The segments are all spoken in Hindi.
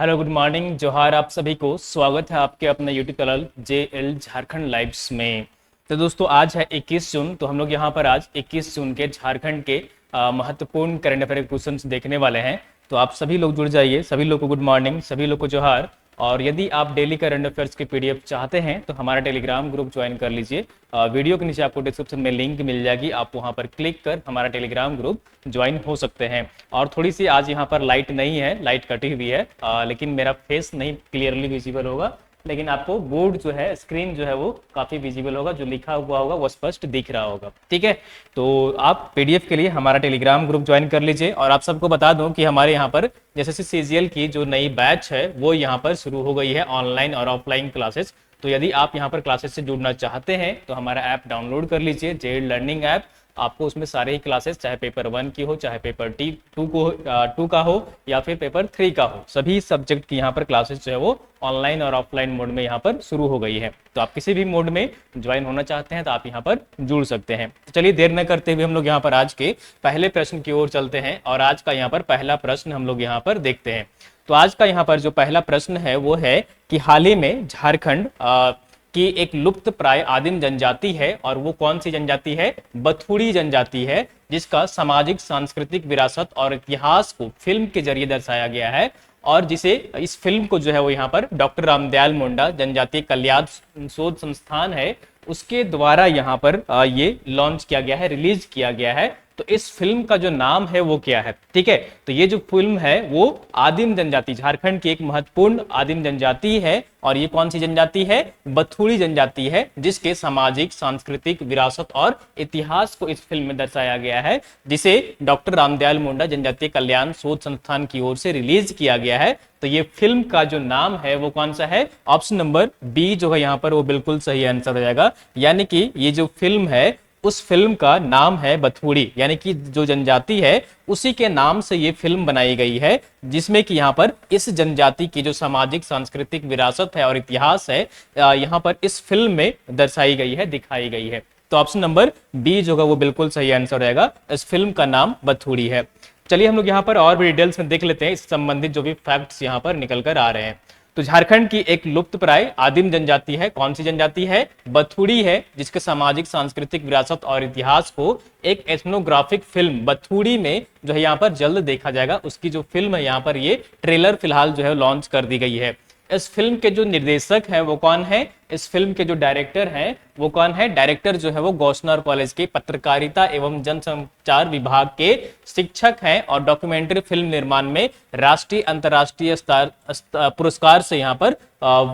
हेलो, गुड मॉर्निंग, जोहार आप सभी को। स्वागत है आपके अपने YouTube channel JL Jharkhand lives में। तो दोस्तों, आज है 21 जून। तो हम लोग यहाँ पर आज 21 जून के झारखंड के महत्वपूर्ण करंट अफेयर क्वेश्चन देखने वाले हैं। तो आप सभी लोग जुड़ जाइए। सभी लोग को गुड मॉर्निंग, सभी लोग को जोहार। और यदि आप डेली करंट अफेयर्स की PDF चाहते हैं तो हमारा टेलीग्राम ग्रुप ज्वाइन कर लीजिए। वीडियो के नीचे आपको डिस्क्रिप्शन में लिंक मिल जाएगी, आप वहां पर क्लिक कर हमारा टेलीग्राम ग्रुप ज्वाइन हो सकते हैं। और थोड़ी सी आज यहाँ पर लाइट नहीं है, लाइट कटी हुई है, लेकिन मेरा फेस नहीं क्लियरली विजिबल होगा, लेकिन आपको बोर्ड जो है, स्क्रीन जो है वो काफी विजिबल होगा, जो लिखा हुआ होगा वो स्पष्ट दिख रहा होगा। ठीक है, तो आप PDF के लिए हमारा टेलीग्राम ग्रुप ज्वाइन कर लीजिए। और आप सबको बता दूं कि हमारे यहाँ पर जैसे CGL की जो नई बैच है वो यहाँ पर शुरू हो गई है, ऑनलाइन और ऑफलाइन क्लासेस। तो यदि आप यहाँ पर क्लासेस से जुड़ना चाहते हैं तो हमारा ऐप डाउनलोड कर लीजिए, JL लर्निंग ऐप। आपको उसमें सारे ही क्लासेस, चाहे पेपर 1 की हो, चाहे पेपर 2 का हो, या फिर पेपर 3 का हो, सभी सब्जेक्ट की यहाँ पर क्लासेस जो है वो ऑनलाइन और ऑफलाइन मोड में यहाँ पर शुरू हो गई है। तो आप किसी भी मोड में ज्वाइन होना चाहते हैं तो आप यहाँ पर जुड़ सकते हैं। तो चलिए देर न करते हुए हम लोग यहाँ पर आज के पहले प्रश्न की ओर चलते हैं और आज का यहाँ पर पहला प्रश्न हम लोग यहाँ पर देखते हैं। तो आज का यहाँ पर जो पहला प्रश्न है वो है कि हाल ही में झारखंड की एक लुप्त प्राय आदिम जनजाति है, और वो कौन सी जनजाति है? बथुड़ी जनजाति है, जिसका सामाजिक सांस्कृतिक विरासत और इतिहास को फिल्म के जरिए दर्शाया गया है। और जिसे इस फिल्म को जो है वो यहाँ पर डॉक्टर रामदयाल मुंडा जनजातीय कल्याण शोध संस्थान है, उसके द्वारा यहाँ पर ये लॉन्च किया गया है, रिलीज किया गया है। तो इस फिल्म का जो नाम है वो क्या है? ठीक है, तो ये जो फिल्म है वो आदिम जनजाति, झारखंड की एक महत्वपूर्ण आदिम जनजाति है, और ये कौन सी जनजाति है? बथुड़ी जनजाति है, जिसके सामाजिक सांस्कृतिक विरासत और इतिहास को इस फिल्म में दर्शाया गया है, जिसे डॉक्टर रामदयाल मुंडा जनजातीय कल्याण शोध संस्थान की ओर से रिलीज किया गया है। तो ये फिल्म का जो नाम है वो कौन सा है? ऑप्शन नंबर बी जो है यहाँ पर वो बिल्कुल सही आंसर हो जाएगा। यानी कि ये जो फिल्म है उस फिल्म का नाम है बथुड़ी, यानी कि जो जनजाति है उसी के नाम से ये फिल्म बनाई गई है, जिसमें कि यहाँ पर इस जनजाति की जो सामाजिक सांस्कृतिक विरासत है और इतिहास है यहाँ पर इस फिल्म में दर्शाई गई है, दिखाई गई है। तो ऑप्शन नंबर बी जो है वो बिल्कुल सही आंसर रहेगा। इस फिल्म का नाम बथुड़ी है। चलिए हम लोग यहाँ पर और भी डिटेल्स में देख लेते हैं, इस संबंधित जो भी फैक्ट्स यहाँ पर निकल कर आ रहे हैं। तो झारखंड की एक लुप्त प्राय आदिम जनजाति है, कौन सी जनजाति है? बथुड़ी है, जिसके सामाजिक सांस्कृतिक विरासत और इतिहास को एक एथनोग्राफिक फिल्म बथुड़ी में जो है यहाँ पर जल्द देखा जाएगा। उसकी जो फिल्म है यहाँ पर ये ट्रेलर फिलहाल जो है लॉन्च कर दी गई है। इस फिल्म के जो निर्देशक हैं वो कौन है? इस फिल्म के जो डायरेक्टर हैं वो कौन है? डायरेक्टर जो है वो गौसनर कॉलेज के पत्रकारिता एवं जनसंचार विभाग के शिक्षक हैं, और डॉक्यूमेंट्री फिल्म निर्माण में राष्ट्रीय अंतर्राष्ट्रीय पुरस्कार से यहाँ पर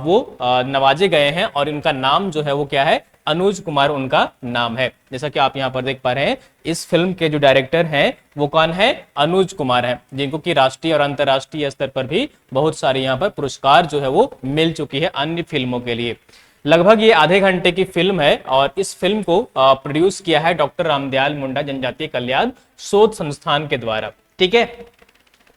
वो नवाजे गए हैं। और इनका नाम जो है वो क्या है? अनुज कुमार उनका नाम है। जैसा कि आप यहाँ पर देख पा रहे हैं, इस फिल्म के जो डायरेक्टर हैं वो कौन है? अनुज कुमार हैं, जिनको कि राष्ट्रीय और अंतर्राष्ट्रीय स्तर पर भी बहुत सारे यहाँ पर पुरस्कार जो है वो मिल चुकी है अन्य फिल्मों के लिए। लगभग ये आधे घंटे की फिल्म है, और इस फिल्म को प्रोड्यूस किया है डॉक्टर रामदयाल मुंडा जनजातीय कल्याण शोध संस्थान के द्वारा। ठीक है,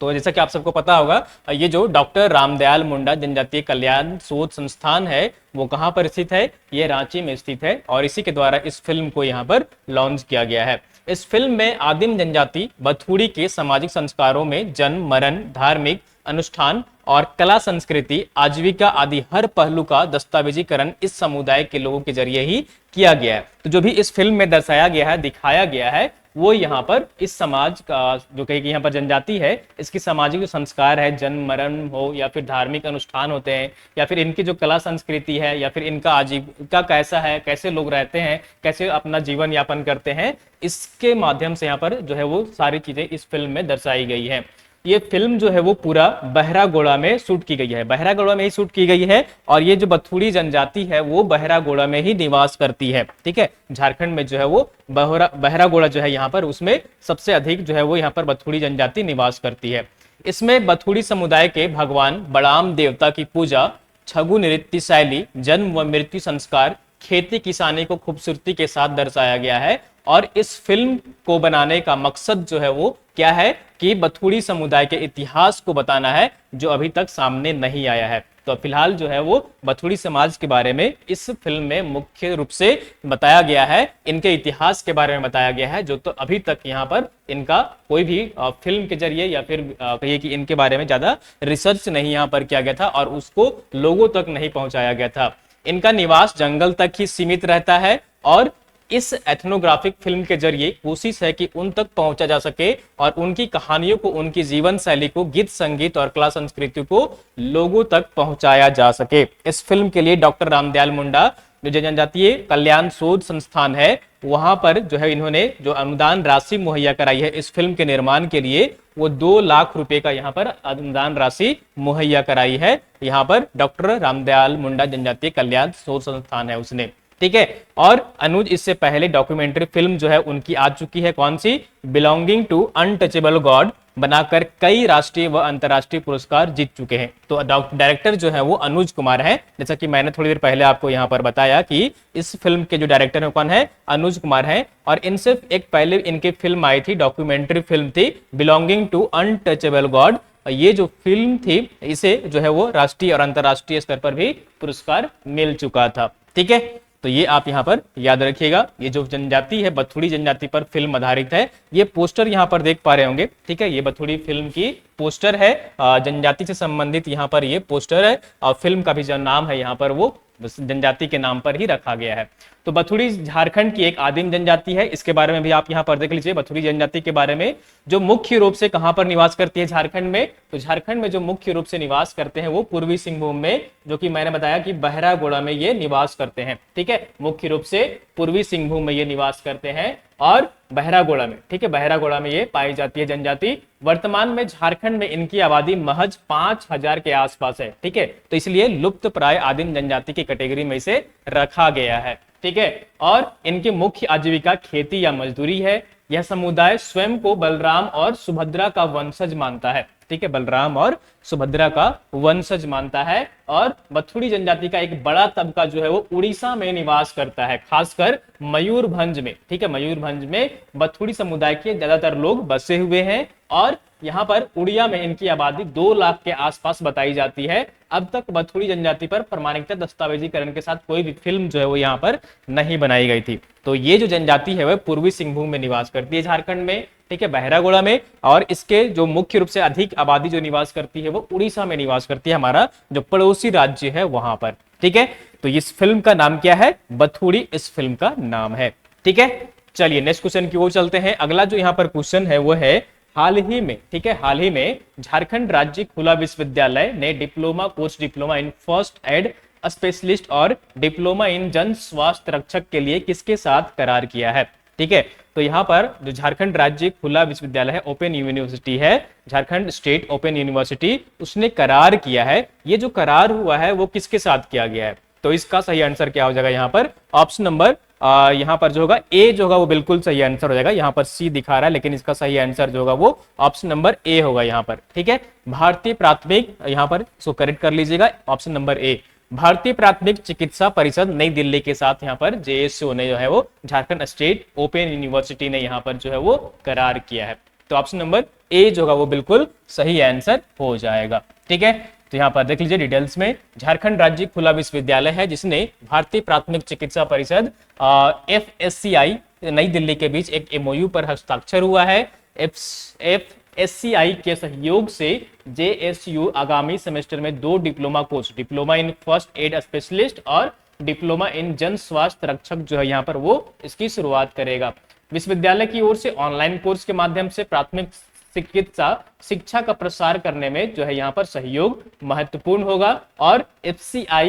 तो जैसा कि आप सबको पता होगा, ये जो डॉक्टर रामदयाल मुंडा जनजातीय कल्याण शोध संस्थान है वो कहाँ पर स्थित है? ये रांची में स्थित है, और इसी के द्वारा इस फिल्म को यहाँ पर लॉन्च किया गया है। इस फिल्म में आदिम जनजाति बथुड़ी के सामाजिक संस्कारों में जन्म, मरण, धार्मिक अनुष्ठान और कला, संस्कृति, आजीविका आदि हर पहलू का दस्तावेजीकरण इस समुदाय के लोगों के जरिए ही किया गया है। तो जो भी इस फिल्म में दर्शाया गया है, दिखाया गया है, वो यहाँ पर इस समाज का जो कहीं यहाँ पर जनजाति है, इसकी सामाजिक जो संस्कार है, जन्म मरण हो या फिर धार्मिक अनुष्ठान होते हैं, या फिर इनकी जो कला संस्कृति है, या फिर इनका आजीविका कैसा है, कैसे लोग रहते हैं, कैसे अपना जीवन यापन करते हैं, इसके माध्यम से यहाँ पर जो है वो सारी चीजें इस फिल्म में दर्शाई गई है। ये फिल्म जो है वो पूरा बहरागोड़ा में शूट की गई है, बहरागोड़ा में ही शूट की गई है। और ये जो बथुड़ी जनजाति है वो बहरागोड़ा में ही निवास करती है। ठीक है, झारखंड में जो है वो बहरागोड़ा जो है यहाँ पर, उसमें सबसे अधिक जो है वो यहाँ पर बथुड़ी जनजाति निवास करती है। इसमें बथुड़ी समुदाय के भगवान बड़ाम देवता की पूजा, छगु नृत्य शैली, जन्म व मृत्यु संस्कार, खेती किसानी को खूबसूरती के साथ दर्शाया गया है। और इस फिल्म को बनाने का मकसद जो है वो क्या है? कि बथुड़ी समुदाय के इतिहास को बताना है, जो अभी तक सामने नहीं आया है। तो फिलहाल जो है वो बथुड़ी समाज के बारे में इस फिल्म में मुख्य रूप से बताया गया है, इनके इतिहास के बारे में बताया गया है, जो तो अभी तक यहाँ पर इनका कोई भी फिल्म के जरिए या फिर कहिए कि इनके बारे में ज्यादा रिसर्च नहीं यहाँ पर किया गया था और उसको लोगों तक नहीं पहुंचाया गया था। इनका निवास जंगल तक ही सीमित रहता है और इस एथनोग्राफिक फिल्म के जरिए कोशिश है कि उन तक पहुंचा जा सके और उनकी कहानियों को, उनकी जीवन शैली को, गीत संगीत और कला संस्कृति को लोगों तक पहुंचाया जा सके। इस फिल्म के लिए डॉक्टर रामदयाल मुंडा जो जनजातीय कल्याण शोध संस्थान है, वहां पर जो है इन्होंने जो अनुदान राशि मुहैया कराई है इस फिल्म के निर्माण के लिए, वो 2 लाख रुपए का यहाँ पर अनुदान राशि मुहैया कराई है। यहाँ पर डॉक्टर रामदयाल मुंडा जनजातीय कल्याण शोध संस्थान है उसने, ठीक है। और अनुज इससे पहले डॉक्यूमेंट्री फिल्म जो है उनकी आ चुकी है, कौन सी, बिलोंगिंग टू अनटचेबल गॉड, बनाकर कई राष्ट्रीय व अंतर्राष्ट्रीय पुरस्कार जीत चुके हैं। तो डायरेक्टर जो है वो अनुज कुमार है, जैसा कि मैंने थोड़ी देर पहले आपको यहाँ पर बताया कि इस फिल्म के जो डायरेक्टर है कौन है, अनुज कुमार है। और इनसे एक पहले इनकी फिल्म आई थी, डॉक्यूमेंट्री फिल्म थी बिलोंगिंग टू अनटचेबल गॉड। ये जो फिल्म थी इसे जो है वो राष्ट्रीय और अंतर्राष्ट्रीय स्तर पर भी पुरस्कार मिल चुका था, ठीक है। तो ये आप यहाँ पर याद रखिएगा। ये जो जनजाति है बथुड़ी जनजाति पर फिल्म आधारित है। ये पोस्टर यहाँ पर देख पा रहे होंगे, ठीक है, ये बथुड़ी फिल्म की पोस्टर है, जनजाति से संबंधित यहाँ पर ये पोस्टर है और फिल्म का भी जो नाम है यहाँ पर वो जनजाति के नाम पर ही रखा गया है। तो बथुड़ी झारखंड की एक आदिम जनजाति है, इसके बारे में भी आप यहाँ पर देख लीजिए। बथुड़ी जनजाति के बारे में जो मुख्य रूप से कहां पर निवास करती है झारखंड में, तो झारखंड में जो मुख्य रूप से निवास करते हैं वो पूर्वी सिंहभूम में, जो कि मैंने बताया कि बहरागोड़ा में ये निवास करते हैं, ठीक है। मुख्य रूप से पूर्वी सिंहभूम में ये निवास करते हैं और बहरागोड़ा में, ठीक है, बहरागोड़ा में ये पाई जाती है जनजाति। वर्तमान में झारखंड में इनकी आबादी महज 5000 के आसपास है, ठीक है। तो इसलिए लुप्त प्राय आदिम जनजाति की कैटेगरी में इसे रखा गया है, ठीक है। और इनकी मुख्य आजीविका खेती या मजदूरी है। यह समुदाय स्वयं को बलराम और सुभद्रा का वंशज मानता है, ठीक है, बलराम और सुभद्रा का वंशज मानता है। और बथुड़ी जनजाति का एक बड़ा तबका जो है वो उड़ीसा में निवास करता है, खासकर मयूरभंज में, ठीक है, मयूरभंज में बथुड़ी समुदाय के ज्यादातर लोग बसे हुए हैं। और यहाँ पर उड़िया में इनकी आबादी 2 लाख के आसपास बताई जाती है। अब तक बथुड़ी जनजाति पर प्रमाणिकता दस्तावेजीकरण के साथ कोई भी फिल्म जो है वो यहाँ पर नहीं बनाई गई थी। तो ये जो जनजाति है वह पूर्वी सिंहभूम में निवास करती है झारखंड में, ठीक है, बहरागोड़ा में। और इसके जो मुख्य रूप से अधिक आबादी जो निवास करती है वो उड़ीसा में निवास करती है, हमारा जो पड़ोसी राज्य है वहां पर, ठीक है। तो इस फिल्म का नाम क्या है, बथुड़ी इस फिल्म का नाम है, ठीक है। चलिए नेक्स्ट क्वेश्चन की ओर चलते हैं। अगला जो यहाँ पर क्वेश्चन है वो है, हाल ही में, ठीक है, हाल ही में झारखंड राज्य खुला विश्वविद्यालय ने diploma, post diploma in first aid specialist और डिप्लोमा इन जन स्वास्थ्य रक्षक के लिए किसके साथ करार किया है, ठीक है। तो यहाँ पर जो झारखंड राज्य खुला विश्वविद्यालय है, ओपन यूनिवर्सिटी है, झारखंड स्टेट ओपन यूनिवर्सिटी, उसने करार किया है। ये जो करार हुआ है वो किसके साथ किया गया है, तो इसका सही आंसर क्या हो जाएगा, यहाँ पर ऑप्शन नंबर यहाँ पर जो होगा ए जो होगा वो बिल्कुल सही आंसर हो जाएगा। यहाँ पर सी दिखा रहा है लेकिन इसका सही आंसर जो होगा वो ऑप्शन नंबर ए होगा यहाँ पर, ठीक है। भारतीय प्राथमिक, यहाँ पर इसको करेक्ट कर लीजिएगा, ऑप्शन नंबर ए, भारतीय प्राथमिक चिकित्सा परिषद नई दिल्ली के साथ यहाँ पर जेएसयू ने जो है वो झारखंड स्टेट ओपन यूनिवर्सिटी ने यहाँ पर जो है वो करार किया है। तो ऑप्शन नंबर ए जो होगा वो बिल्कुल सही आंसर हो जाएगा, ठीक है। तो यहाँ पर देख लीजिए डिटेल्स में, झारखंड राज्य खुला विश्वविद्यालय है जिसने भारतीय प्राथमिक चिकित्सा परिषद FSCI नई दिल्ली के बीच एक MOU पर हस्ताक्षर हुआ है। FSCI के सहयोग से JSU आगामी सेमेस्टर में 2 diploma course, diploma in first aid specialist और डिप्लोमा इन जन स्वास्थ्य रक्षक जो है यहाँ पर वो इसकी शुरुआत करेगा। विश्वविद्यालय की ओर से ऑनलाइन कोर्स के माध्यम से प्राथमिक चिकित्सा शिक्षा का प्रसार करने में जो है यहाँ पर सहयोग महत्वपूर्ण होगा। और FCI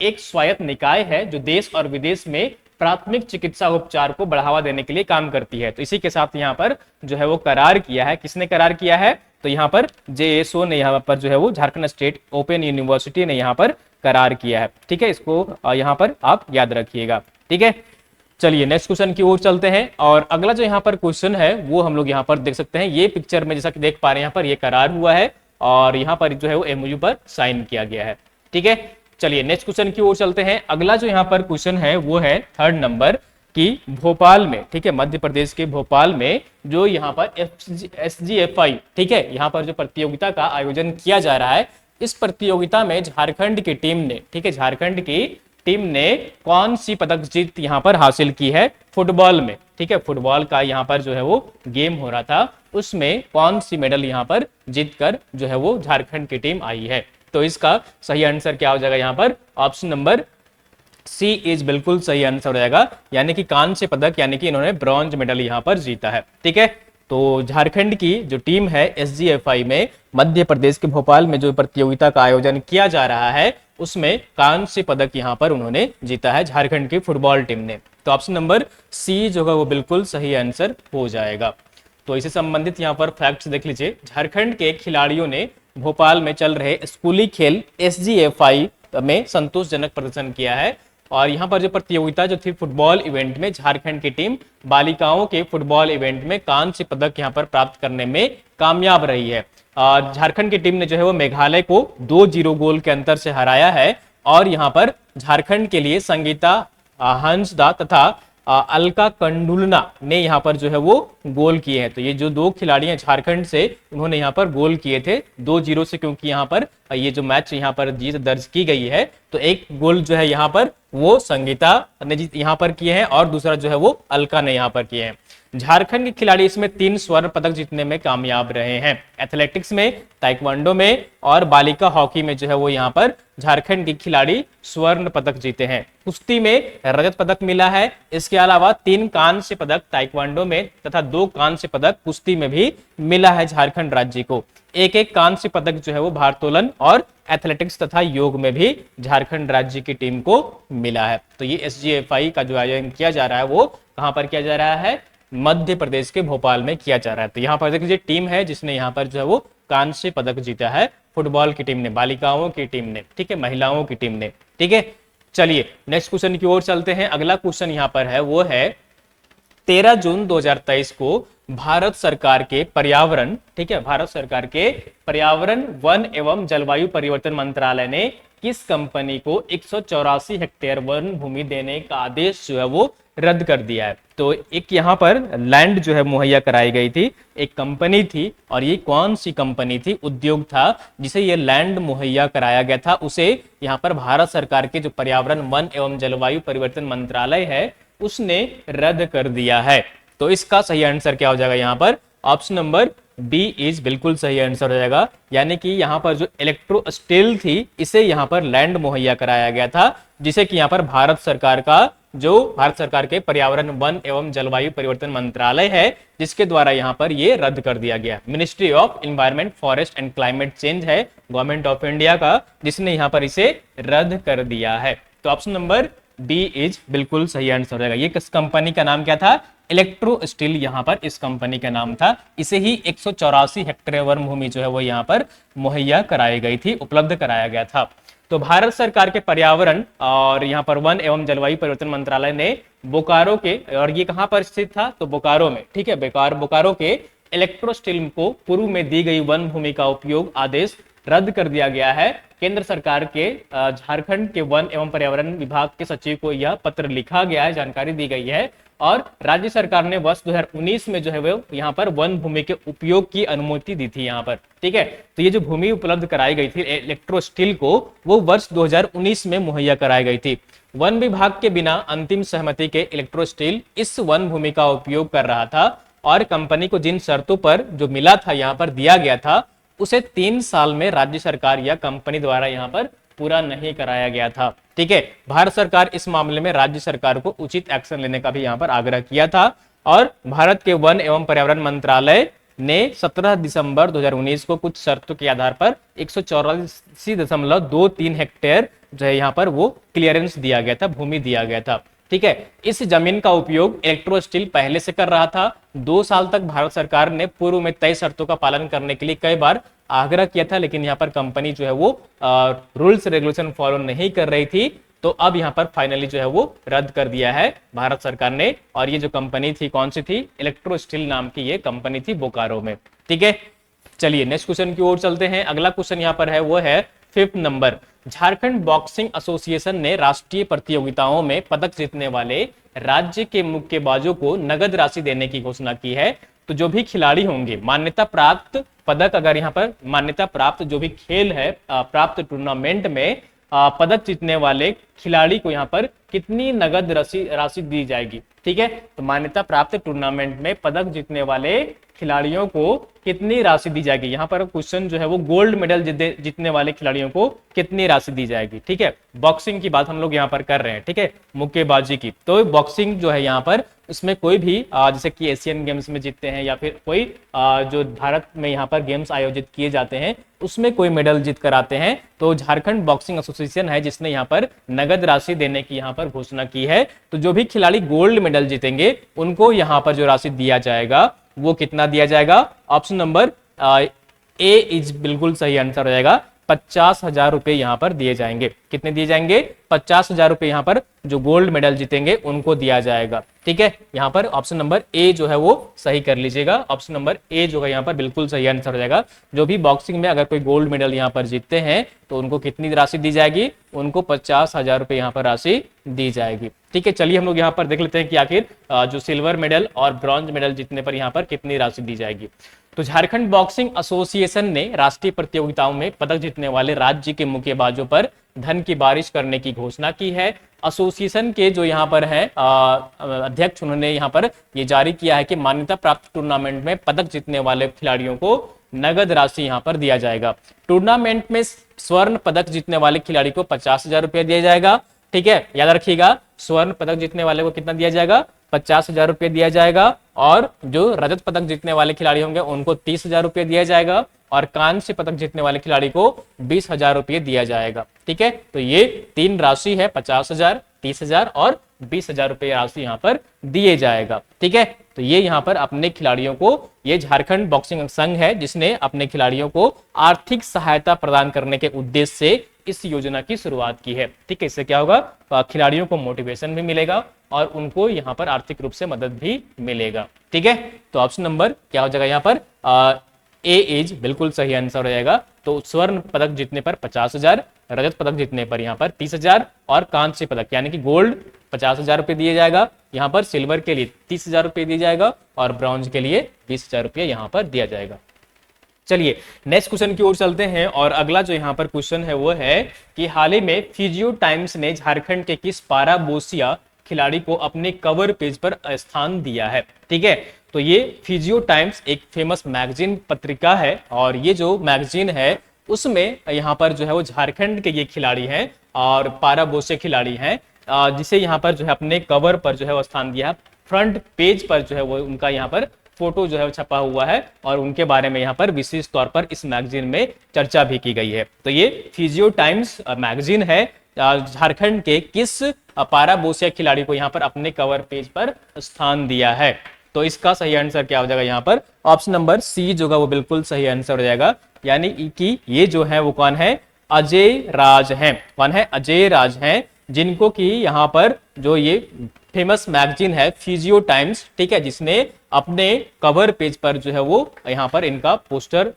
एक स्वायत्त निकाय है जो देश और विदेश में प्राथमिक चिकित्सा उपचार को बढ़ावा देने के लिए काम करती है। तो इसी के साथ यहाँ पर जो है वो करार किया है, किसने करार किया है, तो यहाँ पर JSO ने यहाँ पर जो है वो झारखंड स्टेट ओपन यूनिवर्सिटी ने यहाँ पर करार किया है, ठीक है। इसको यहाँ पर आप याद रखिएगा, ठीक है। चलिए नेक्स्ट क्वेश्चन की ओर चलते हैं। और अगला जो यहाँ पर क्वेश्चन है वो हम लोग यहाँ पर देख सकते हैं, ये पिक्चर में जैसा कि देख पा रहे हैं यहाँ पर ये करार हुआ है और यहाँ पर जो है वो MOU पर साइन किया गया है, ठीक है। चलिए नेक्स्ट क्वेश्चन की ओर चलते हैं। अगला जो यहाँ पर क्वेश्चन है वो है 3rd नंबर की, भोपाल में, ठीक है, मध्य प्रदेश के भोपाल में जो यहाँ पर SGFI, ठीक है, यहाँ पर जो प्रतियोगिता का आयोजन किया जा रहा है इस प्रतियोगिता में झारखंड की टीम ने, ठीक है, झारखंड की टीम ने कौन सी पदक जीत यहां पर हासिल की है फुटबॉल में, ठीक है, फुटबॉल का यहां पर जो है वो गेम हो रहा था, उसमें कौन सी मेडल यहां पर जीतकर जो है वो झारखंड की टीम आई है। तो इसका सही आंसर क्या हो जाएगा यहां पर, ऑप्शन नंबर सी इज बिल्कुल सही आंसर हो जाएगा, यानी कि कांस्य पदक, यानी कि इन्होंने ब्रॉन्ज मेडल यहां पर जीता है। ठीक है, तो झारखंड की जो टीम है एसजीएफआई में मध्य प्रदेश के भोपाल में जो प्रतियोगिता का आयोजन किया जा रहा है उसमें कांस्य पदक यहां पर उन्होंने जीता है झारखंड की फुटबॉल टीम ने। तो ऑप्शन नंबर सी जो है वो बिल्कुल सही आंसर हो जाएगा। तो इससे संबंधित यहाँ पर फैक्ट्स देख लीजिए। झारखंड के खिलाड़ियों ने भोपाल में चल रहे स्कूली खेल एसजीएफआई में संतोषजनक प्रदर्शन किया है और यहाँ पर जो प्रतियोगिता जो थी फुटबॉल इवेंट में झारखंड की टीम बालिकाओं के फुटबॉल इवेंट में कांस्य पदक यहाँ पर प्राप्त करने में कामयाब रही है। झारखंड की टीम ने जो है वो मेघालय को 2-0 गोल के अंतर से हराया है और यहाँ पर झारखंड के लिए संगीता हंसदा तथा अलका कंडुलना ने यहाँ पर जो है वो गोल किए हैं। तो ये जो दो खिलाड़ी हैं झारखंड से, उन्होंने यहाँ पर गोल किए थे 2-0 से, क्योंकि यहाँ पर ये जो मैच यहाँ पर जीत दर्ज की गई है तो एक गोल जो है यहाँ पर वो संगीता ने यहाँ पर किए हैं और दूसरा जो है वो अलका ने यहाँ पर किए हैं। झारखंड के खिलाड़ी इसमें 3 स्वर्ण पदक जीतने में कामयाब रहे हैं। एथलेटिक्स में, ताइक्वांडो में और बालिका हॉकी में जो है वो यहाँ पर झारखंड के खिलाड़ी स्वर्ण पदक जीते हैं। कुश्ती में रजत पदक मिला है, इसके अलावा 3 कांस्य पदक ताइक्वांडो में तथा 2 कांस्य पदक कुश्ती में भी मिला है झारखंड राज्य को। एक कांस्य पदक जो है वो भारोत्तोलन और एथलेटिक्स तथा योग में भी झारखंड राज्य की टीम को मिला है। तो ये एसजीएफआई का जो आयोजन किया जा रहा है वो कहां पर किया जा रहा है, मध्य प्रदेश के भोपाल में किया जा रहा है। तो यहाँ पर देखिए टीम है जिसने यहाँ पर जो है वो कांस्य पदक जीता है, फुटबॉल की टीम ने, बालिकाओं की टीम ने, ठीक है, महिलाओं की टीम ने। ठीक है, चलिए नेक्स्ट क्वेश्चन की ओर चलते हैं। अगला क्वेश्चन यहाँ पर है वो है 13 जून 2023 को भारत सरकार के पर्यावरण, ठीक है, भारत सरकार के पर्यावरण, वन एवं जलवायु परिवर्तन मंत्रालय ने किस कंपनी को 184 हेक्टेयर वन भूमि देने का आदेश जो है वो रद्द कर दिया है। तो एक यहाँ पर लैंड जो है मुहैया कराई गई थी, एक कंपनी थी और ये कौन सी कंपनी थी, उद्योग था जिसे ये लैंड मुहैया कराया गया था, उसे यहाँ पर भारत सरकार के जो पर्यावरण, वन एवं जलवायु परिवर्तन मंत्रालय है उसने रद्द कर दिया है। तो इसका सही आंसर क्या हो जाएगा यहाँ पर, ऑप्शन नंबर बी इज बिल्कुल सही आंसर हो जाएगा, यानी कि यहाँ पर जो इलेक्ट्रो स्टील थी इसे यहाँ पर लैंड मुहैया कराया गया था, जिसे कि यहाँ पर भारत सरकार का जो भारत सरकार के पर्यावरण, वन एवं जलवायु परिवर्तन मंत्रालय है जिसके द्वारा यहाँ पर ये रद्द कर दिया गया। Ministry of environment, forest and climate change है गवर्नमेंट ऑफ इंडिया का, जिसने यहाँ पर इसे रद्द कर दिया है। तो ऑप्शन नंबर बी इज बिल्कुल सही आंसर हो जाएगा। ये किस कंपनी का नाम क्या था, इलेक्ट्रो स्टील यहाँ पर इस कंपनी का नाम था। इसे ही 184 हेक्टेयर वन भूमि जो है वो यहाँ पर मुहैया कराई गई थी, उपलब्ध कराया गया था। तो भारत सरकार के पर्यावरण और यहाँ पर वन एवं जलवायु परिवर्तन मंत्रालय ने बोकारो के, और ये कहां पर स्थित था, तो बोकारो में, ठीक है, बोकारो के इलेक्ट्रो स्टील को पूर्व में दी गई वन भूमि का उपयोग आदेश रद्द कर दिया गया है। केंद्र सरकार के झारखंड के वन एवं पर्यावरण विभाग के सचिव को यह पत्र लिखा गया है, जानकारी दी गई है और राज्य सरकार ने वर्ष 2019 में जो है वो यहाँ पर वन भूमि के उपयोग की अनुमति दी थी यहाँ पर। ठीक है, तो ये जो भूमि उपलब्ध कराई गई थी इलेक्ट्रो स्टील को, वो वर्ष 2019 में मुहैया कराई गई थी। वन विभाग के बिना अंतिम सहमति के इलेक्ट्रो स्टील इस वन भूमि का उपयोग कर रहा था और कंपनी को जिन शर्तों पर जो मिला था यहाँ पर दिया गया था उसे 3 साल में राज्य सरकार या कंपनी द्वारा यहाँ पर पूरा नहीं कराया गया था। ठीक है, भारत सरकार इस मामले में राज्य सरकार को उचित एक्शन लेने का भी यहाँ पर आग्रह किया था और भारत के वन एवं पर्यावरण मंत्रालय ने 17 दिसंबर 2019 को कुछ शर्तों के आधार पर 184.23 हेक्टेयर जो है यहाँ पर वो क्लियरेंस दिया गया था, भूमि दिया गया था। ठीक है, इस जमीन का उपयोग इलेक्ट्रो स्टील पहले से कर रहा था। 2 साल तक भारत सरकार ने पूर्व में तय शर्तों का पालन करने के लिए कई बार आग्रह किया था, लेकिन यहाँ पर कंपनी जो है वो रूल्स रेगुलेशन फॉलो नहीं कर रही थी। तो अब यहाँ पर फाइनली जो है वो रद्द कर दिया है भारत सरकार ने। और ये जो कंपनी थी कौन सी थी, इलेक्ट्रो स्टील नाम की ये कंपनी थी बोकारो में। ठीक है, चलिए नेक्स्ट क्वेश्चन की ओर चलते हैं। अगला क्वेश्चन यहाँ पर है वो है 5th number. Jharkhand boxing association ने राष्ट्रीय प्रतियोगिताओं में पदक जीतने वाले राज्य के मुक्केबाजों को नगद राशि देने की घोषणा की है। तो जो भी खिलाड़ी होंगे मान्यता प्राप्त पदक, अगर यहाँ पर मान्यता प्राप्त जो भी खेल है प्राप्त टूर्नामेंट में पदक जीतने वाले खिलाड़ी को यहाँ पर कितनी नगद राशि दी जाएगी। ठीक है, तो मान्यता प्राप्त टूर्नामेंट में पदक जीतने वाले खिलाड़ियों को कितनी राशि दी जाएगी। यहाँ पर क्वेश्चन जो है वो गोल्ड मेडल जीतने वाले खिलाड़ियों को कितनी राशि दी जाएगी। ठीक है, बॉक्सिंग की बात हम लोग यहाँ पर कर रहे हैं। ठीक है, मुक्केबाजी की, तो बॉक्सिंग जो है यहाँ पर इसमें कोई भी जैसे कि एशियन गेम्स में जीतते हैं या फिर कोई जो भारत में यहाँ पर गेम्स आयोजित किए जाते हैं उसमें कोई मेडल जीत कर आते हैं, तो झारखंड बॉक्सिंग एसोसिएशन है जिसने यहाँ पर नगद राशि देने की यहाँ पर घोषणा की है। तो जो भी खिलाड़ी गोल्ड मेडल जीतेंगे उनको यहाँ पर जो राशि दिया जाएगा वो कितना दिया जाएगा। ऑप्शन नंबर ए इज बिल्कुल सही आंसर हो जाएगा। 50,000 रुपए यहाँ पर दिए जाएंगे। कितने दिए जाएंगे? 50,000 रुपए यहाँ पर जो गोल्ड मेडल जीतेंगे उनको दिया जाएगा। ठीक है, यहाँ पर ऑप्शन नंबर ए जो है वो सही कर लीजिएगा। ऑप्शन नंबर ए जो है यहाँ पर बिल्कुल सही आंसर हो जाएगा। जो भी बॉक्सिंग में अगर कोई गोल्ड मेडल यहाँ पर जीतते हैं तो उनको कितनी राशि दी जाएगी? उनको 50,000 रुपए यहाँ पर राशि दी जाएगी। ठीक है, चलिए हम लोग यहाँ पर देख लेते हैं कि आखिर जो सिल्वर मेडल और ब्रॉन्ज मेडल जीतने पर यहाँ पर कितनी राशि दी जाएगी। तो झारखंड बॉक्सिंग एसोसिएशन ने राष्ट्रीय प्रतियोगिताओं में पदक जीतने वाले राज्य के मुक्केबाजों पर धन की बारिश करने की घोषणा की है। एसोसिएशन के जो यहाँ पर है अध्यक्ष, उन्होंने यहाँ पर ये जारी किया है कि मान्यता प्राप्त टूर्नामेंट में पदक जीतने वाले खिलाड़ियों को नगद राशि यहाँ पर दिया जाएगा। टूर्नामेंट में स्वर्ण पदक जीतने वाले खिलाड़ी को 50,000 रुपया दिया जाएगा। ठीक है, याद रखिएगा, स्वर्ण पदक जीतने वाले को कितना दिया जाएगा? 50,000 रुपये दिया जाएगा। और जो रजत पदक जीतने वाले खिलाड़ी होंगे उनको 30,000 रुपये दिया जाएगा और कांस्य पदक जीतने वाले खिलाड़ी को 20,000 रुपये दिया जाएगा। ठीक है, तो ये तीन राशि है, 50,000, 30,000 और 20,000 रुपये राशि यहाँ पर दिए जाएगा। ठीक है, तो ये यहाँ पर अपने खिलाड़ियों को, ये झारखंड बॉक्सिंग संघ है जिसने अपने खिलाड़ियों को आर्थिक सहायता प्रदान करने के उद्देश्य से इस योजना की शुरुआत की है। ठीक है, इससे क्या होगा? खिलाड़ियों को मोटिवेशन भी मिलेगा और उनको यहाँ पर आर्थिक रूप से मदद भी मिलेगा। ठीक है, तो ऑप्शन नंबर क्या हो जाएगा यहाँ पर? ए इज बिल्कुल सही आंसर हो जाएगा। तो स्वर्ण पदक जीतने पर 50,000, रजत पदक जीतने पर यहाँ पर 30,000 और कांस्य पदक यानी कि गोल्ड 50,000 रुपये दिए जाएगा। यहाँ पर सिल्वर के लिए 30,000 रुपये दिया जाएगा और ब्रॉन्ज के लिए 20,000 रुपये यहाँ पर दिया जाएगा। चलिए नेक्स्ट क्वेश्चन की ओर चलते हैं और अगला जो यहाँ पर क्वेश्चन है वो है कि हाल ही में फिजियो टाइम्स ने झारखंड के किस पाराबोसिया खिलाड़ी को अपने कवर पेज पर स्थान दिया है। ठीक है, तो ये फिजियो टाइम्स एक फेमस मैगजीन पत्रिका है और ये जो मैगजीन है उसमें यहाँ पर जो है वो झारखंड के ये खिलाड़ी हैं और पाराबोसिया खिलाड़ी हैं, जिसे यहाँ पर जो है अपने कवर पर जो है वो स्थान दिया है। फ्रंट पेज पर जो है वो उनका यहाँ पर फोटो जो है वो छपा हुआ है और उनके बारे में यहाँ पर विशेष तौर पर इस मैगजीन में चर्चा भी की गई है। तो ये फिजियो टाइम्स मैगजीन है झारखंड के किस पाराबोसिया खिलाड़ी को यहाँ पर अपने कवर पेज पर स्थान दिया है। तो इसका सही आंसर क्या हो जाएगा? यहाँ पर ऑप्शन नंबर सी जो है वो बिल्कुल सही आंसर हो जाएगा। यानी कि ये जो है वो कौन है? अजय राज हैं। कौन है? अजय राज हैं, जिनको कि यहाँ पर जो ये फेमस मैगजीन है फिजियो टाइम्स, ठीक है, जिसने अपने कवर पेज पर जो है वो यहाँ पर इनका पोस्टर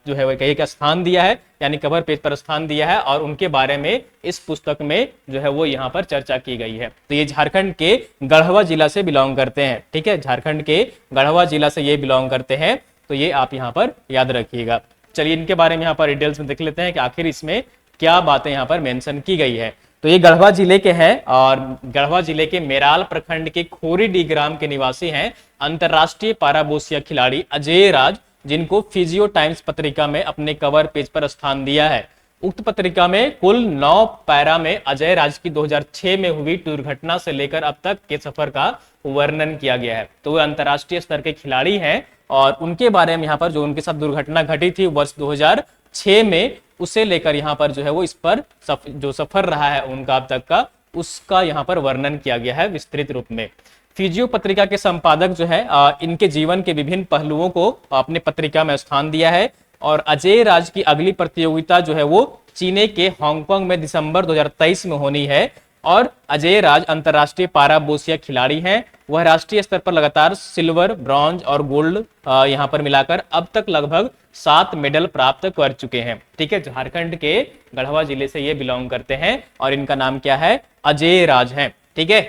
जो है वो एक स्थान दिया है, यानी कवर पेज पर स्थान दिया है और उनके बारे में इस पुस्तक में जो है वो यहाँ पर चर्चा की गई है। तो ये झारखंड के गढ़वा जिला से बिलोंग करते हैं। ठीक है, झारखंड के गढ़वा जिला से ये बिलोंग करते हैं, तो ये आप यहाँ पर याद रखिएगा। चलिए इनके बारे में यहाँ पर डिटेल्स में देख लेते हैं कि आखिर इसमें क्या बातें यहाँ पर मेंशन की गई है। तो ये गढ़वा जिले के हैं और गढ़वा जिले के मेराल प्रखंड के खोरीडी ग्राम के निवासी हैं अंतरराष्ट्रीय पाराबोसिया खिलाड़ी अजय राज, जिनको फिजियो टाइम्स पत्रिका में अपने कवर पेज पर स्थान दिया है। उक्त पत्रिका में कुल 9 पैरा में अजय राज की 2006 में हुई दुर्घटना से लेकर अब तक के सफर का वर्णन किया गया है। तो वे अंतरराष्ट्रीय स्तर के खिलाड़ी हैं और उनके बारे में यहाँ पर जो उनके साथ दुर्घटना घटी थी वर्ष 2006 में, उसे लेकर यहाँ पर जो है वो इस पर जो सफर रहा है उनका अब तक का, उसका यहाँ पर वर्णन किया गया है विस्तृत रूप में। फिजियो पत्रिका के संपादक जो है इनके जीवन के विभिन्न पहलुओं को अपने पत्रिका में स्थान दिया है और अजय राज की अगली प्रतियोगिता जो है वो चीन के हांगकांग में दिसंबर 2023 में होनी है और अजय राज अंतरराष्ट्रीय पाराबोसिया खिलाड़ी हैं। वह राष्ट्रीय स्तर पर लगातार सिल्वर, ब्रॉन्ज और गोल्ड यहाँ पर मिलाकर अब तक लगभग 7 मेडल प्राप्त कर चुके हैं। ठीक है, झारखंड के गढ़वा जिले से ये बिलोंग करते हैं और इनका नाम क्या है? अजय राज है। ठीक है,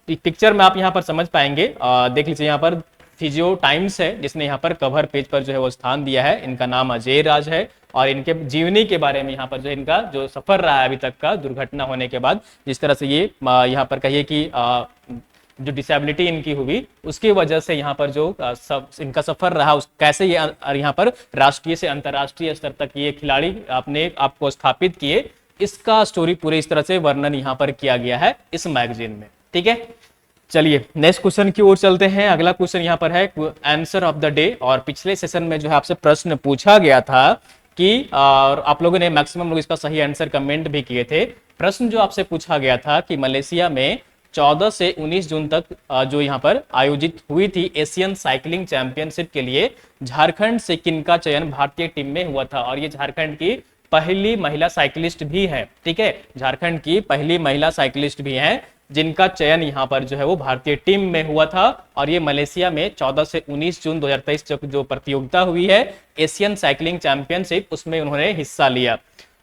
पिक्चर में आप यहाँ पर समझ पाएंगे, देख लीजिए यहाँ पर फिजियो टाइम्स है जिसने यहाँ पर कवर पेज पर जो है वो स्थान दिया है। इनका नाम अजय राज है और इनके जीवनी के बारे में यहाँ पर जो इनका जो सफर रहा है अभी तक का दुर्घटना होने के बाद, जिस तरह से ये यहाँ पर कहिए कि जो डिसेबिलिटी इनकी हुई उसकी वजह से यहाँ पर जो इनका सफर रहा उस कैसे ये यहाँ पर राष्ट्रीय से अंतर्राष्ट्रीय स्तर तक ये खिलाड़ी अपने आपको स्थापित किए, इसका स्टोरी पूरे इस तरह से वर्णन यहाँ पर किया गया है इस मैगजीन में। ठीक है, चलिए नेक्स्ट क्वेश्चन की ओर चलते हैं। अगला क्वेश्चन यहाँ पर है आंसर ऑफ द डे। और पिछले सेशन में जो है आपसे प्रश्न पूछा गया था कि और आप लोगों ने मैक्सिमम लोग इसका सही आंसर कमेंट भी किए थे। प्रश्न जो आपसे पूछा गया था कि मलेशिया में 14 से 19 जून तक जो यहाँ पर आयोजित हुई थी एशियन साइकिलिंग चैंपियनशिप के लिए झारखंड से किनका चयन भारतीय टीम में हुआ था। और ये झारखंड की पहली महिला साइकिलिस्ट भी है। ठीक है, झारखंड की पहली महिला साइकिलिस्ट भी है जिनका चयन यहाँ पर जो है वो भारतीय टीम में हुआ था। और ये मलेशिया में 14 से 19 जून 2023 जो प्रतियोगिता हुई है एशियन साइकिलिंग चैंपियनशिप, उसमें उन्होंने हिस्सा लिया।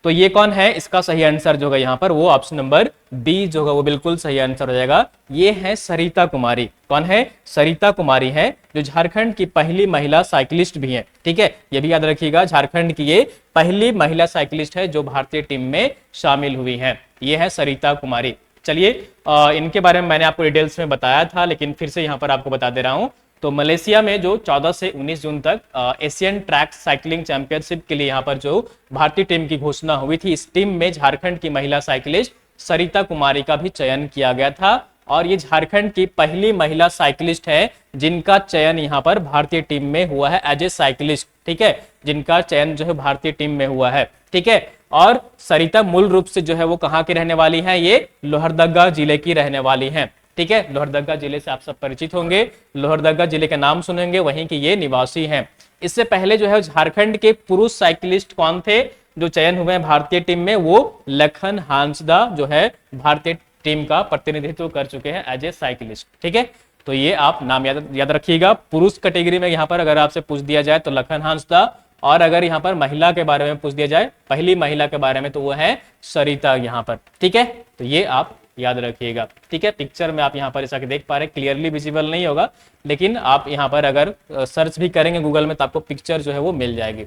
तो ये कौन है, इसका सही आंसर जो है यहाँ पर वो ऑप्शन नंबर बी जो है वो बिल्कुल सही आंसर हो जाएगा। ये है सरिता कुमारी। कौन है, सरिता कुमारी है जो झारखंड की पहली महिला साइकिलिस्ट भी है। ठीक है, ये भी याद रखिएगा, झारखंड की ये पहली महिला साइकिलिस्ट है जो भारतीय टीम में शामिल हुई है। ये है सरिता कुमारी। चलिए इनके बारे में मैंने आपको डिटेल्स में बताया था लेकिन फिर से यहाँ पर आपको बता दे रहा हूँ। तो मलेशिया में जो 14 से 19 जून तक एशियन ट्रैक साइकिलिंग चैंपियनशिप के लिए यहाँ पर जो भारतीय टीम की घोषणा हुई थी, इस टीम में झारखंड की महिला साइकिलिस्ट सरिता कुमारी का भी चयन किया गया था। और ये झारखंड की पहली महिला साइकिलिस्ट है जिनका चयन यहाँ पर भारतीय टीम में हुआ है एज ए साइकिलिस्ट। ठीक है, जिनका चयन जो है भारतीय टीम में हुआ है। ठीक है, और सरिता मूल रूप से जो है वो कहाँ की रहने वाली है, ये लोहरदगा जिले की रहने वाली है। ठीक है, लोहरदगा जिले से आप सब परिचित होंगे, लोहरदगा जिले का नाम सुनेंगे, वहीं की ये निवासी हैं। इससे पहले जो है झारखंड के पुरुष साइकिलिस्ट कौन थे जो चयन हुए हैं भारतीय टीम में, वो लखन हांसदा जो है भारतीय टीम का प्रतिनिधित्व कर चुके हैं एज ए साइकिलिस्ट। ठीक है, तो ये आप नाम याद रखिएगा। पुरुष कैटेगरी में यहाँ पर अगर आपसे पूछ दिया जाए तो लखन हांसदा, और अगर यहाँ पर महिला के बारे में पूछ दिया जाए, पहली महिला के बारे में, तो वो है सरिता यहाँ पर। ठीक है, तो ये आप याद रखिएगा। ठीक है, पिक्चर में आप यहाँ पर ऐसा देख पा रहे हैं, क्लियरली विजिबल नहीं होगा लेकिन आप यहाँ पर अगर सर्च भी करेंगे गूगल में तो आपको पिक्चर जो है वो मिल जाएगी।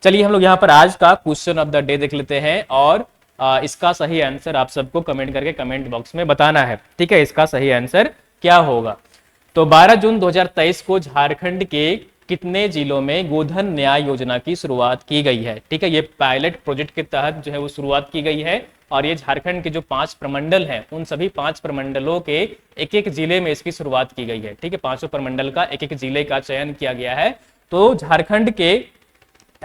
चलिए हम लोग यहाँ पर आज का क्वेश्चन ऑफ द डे देख लेते हैं और इसका सही आंसर आप सबको कमेंट करके कमेंट बॉक्स में बताना है। ठीक है, इसका सही आंसर क्या होगा। तो 12 जून 2023 को झारखंड के कितने जिलों में गोधन न्याय योजना की शुरुआत की गई है। ठीक है, ये पायलट प्रोजेक्ट के तहत जो है वो शुरुआत की गई है और ये झारखंड के जो 5 प्रमंडल हैं उन सभी 5 प्रमंडलों के एक एक जिले में इसकी शुरुआत की गई है। ठीक है, 5 प्रमंडल का एक एक जिले का चयन किया गया है। तो झारखंड के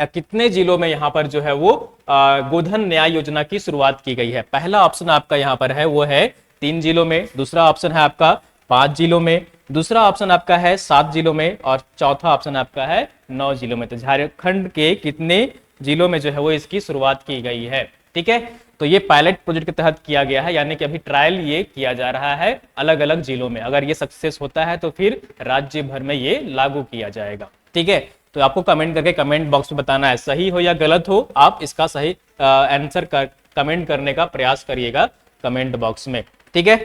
कितने जिलों में यहाँ पर जो है वो गोधन न्याय योजना की शुरुआत की गई है। पहला ऑप्शन आपका यहाँ पर है वो है 3 जिलों में, दूसरा ऑप्शन है आपका 5 जिलों में, दूसरा ऑप्शन आपका है 7 जिलों में और चौथा ऑप्शन आपका है 9 जिलों में। तो झारखंड के कितने जिलों में जो है वो इसकी शुरुआत की गई है। ठीक है, तो ये पायलट प्रोजेक्ट के तहत किया गया है, यानी कि अभी ट्रायल ये किया जा रहा है अलग अलग जिलों में। अगर ये सक्सेस होता है तो फिर राज्य भर में ये लागू किया जाएगा। ठीक है, तो आपको कमेंट करके कमेंट बॉक्स में बताना है, सही हो या गलत हो, आप इसका सही आंसर कमेंट करने का प्रयास करिएगा कमेंट बॉक्स में। ठीक है,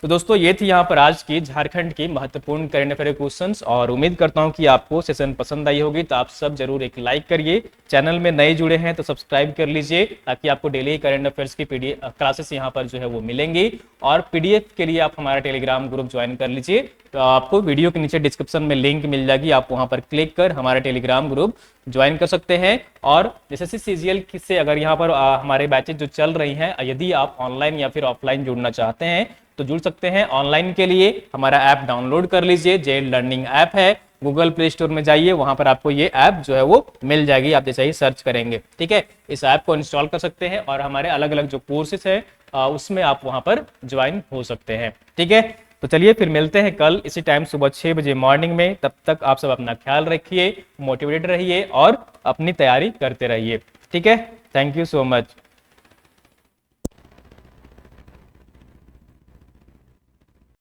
तो दोस्तों ये थी यहाँ पर आज की झारखंड की महत्वपूर्ण करंट अफेयर क्वेश्चंस और उम्मीद करता हूँ कि आपको सेशन पसंद आई होगी। तो आप सब जरूर एक लाइक करिए, चैनल में नए जुड़े हैं तो सब्सक्राइब कर लीजिए ताकि आपको डेली करंट अफेयर्स की पीडीएफ क्लासेस यहाँ पर जो है वो मिलेंगी। और पीडीएफ के लिए आप हमारा टेलीग्राम ग्रुप ज्वाइन कर लीजिए, तो आपको वीडियो के नीचे डिस्क्रिप्शन में लिंक मिल जाएगी, आप वहां पर क्लिक कर हमारा टेलीग्राम ग्रुप ज्वाइन कर सकते हैं। और जैसे सीजीएल से अगर यहाँ पर हमारे बैचेज जो चल रही हैं, यदि आप ऑनलाइन या फिर ऑफलाइन जुड़ना चाहते हैं तो जुड़ सकते हैं। ऑनलाइन के लिए हमारा ऐप डाउनलोड कर लीजिए, जेड लर्निंग ऐप है, गूगल प्ले स्टोर में जाइए, वहां पर आपको ये ऐप जो है वो मिल जाएगी, आप जैसे ही सर्च करेंगे। ठीक है, इस ऐप को इंस्टॉल कर सकते हैं और हमारे अलग अलग जो कोर्सेस है उसमें आप वहां पर ज्वाइन हो सकते हैं। ठीक है, तो चलिए फिर मिलते हैं कल इसी टाइम सुबह 6 बजे मॉर्निंग में। तब तक आप सब अपना ख्याल रखिए, मोटिवेटेड रहिए और अपनी तैयारी करते रहिए। ठीक है, थैंक यू सो मच।